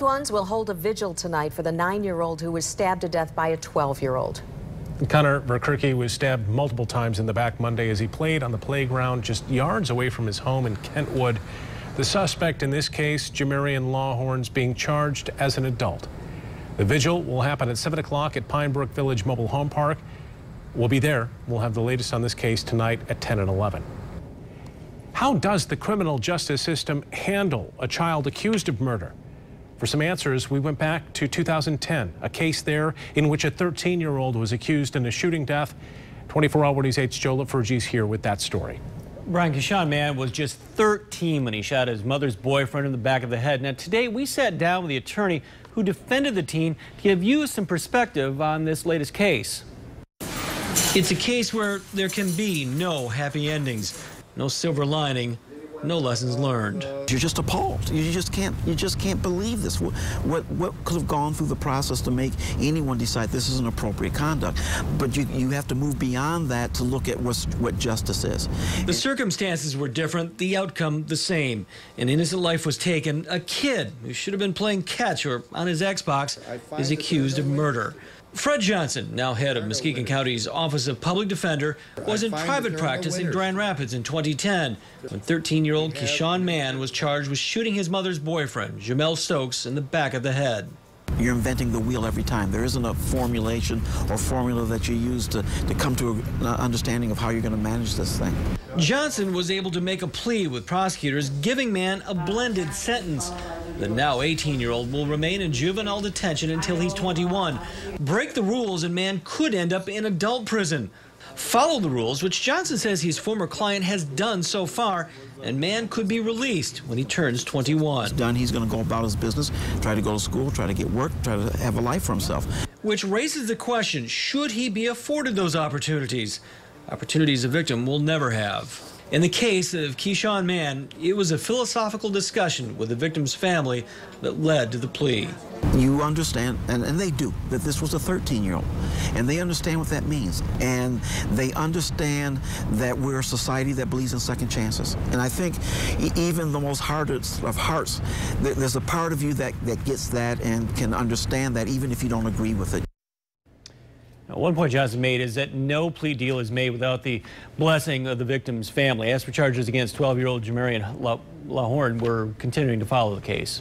ones will hold a vigil tonight for the 9-year-old who was stabbed to death by a 12-year-old. Connor Verkirky was stabbed multiple times in the back Monday as he played on the playground just yards away from his home in Kentwood. The suspect in this case, Jamarion Lawhorn, is being charged as an adult. The vigil will happen at 7 o'clock at Pinebrook Village Mobile Home Park. We'll be there. We'll have the latest on this case tonight at 10 and 11. How does the criminal justice system handle a child accused of murder? For some answers, we went back to 2010, a case there in which a 13-year-old was accused in a shooting death. 24 Hour News 8's Joe Lafergie is here with that story. Brian, Keishawn Mann was just 13 when he shot his mother's boyfriend in the back of the head. Now, today we sat down with the attorney who defended the teen to give you some perspective on this latest case. It's a case where there can be no happy endings, no silver lining, no lessons learned. You're just appalled. You just can't believe this. What could have gone through the process to make anyone decide this is an appropriate conduct? But you have to move beyond that to look at what justice is. The circumstances were different, the outcome the same. An innocent life was taken. A kid who should have been playing catch or on his Xbox is accused of murder. Fred Johnson, now head of Muskegon County's Office of Public Defender, was in private practice in Grand Rapids in 2010 when 13-year-old Keishawn Mann was charged with shooting his mother's boyfriend, Jamel Stokes, in the back of the head. You're inventing the wheel every time. There isn't a formulation or formula that you use to come to an understanding of how you're going to manage this thing. Johnson was able to make a plea with prosecutors, giving Mann a blended sentence. The now 18-year-old will remain in juvenile detention until he's 21. Break the rules and Mann could end up in adult prison. Follow the rules, which Johnson says his former client has done so far, and Mann could be released when he turns 21. He's going to go about his business, try to go to school, try to get work, try to have a life for himself. Which raises the question, should he be afforded those opportunities? Opportunities a victim will never have. In the case of Keishawn Mann, it was a philosophical discussion with the victim's family that led to the plea. You understand, and they do, that this was a 13-year-old, and they understand what that means, and they understand that we're a society that believes in second chances. And I think even the most hardest of hearts, there's a part of you that gets that and can understand that even if you don't agree with it. Now, one point Johnson made is that no plea deal is made without the blessing of the victim's family. As for charges against 12-year-old Jamarion Lawhorn, we're continuing to follow the case.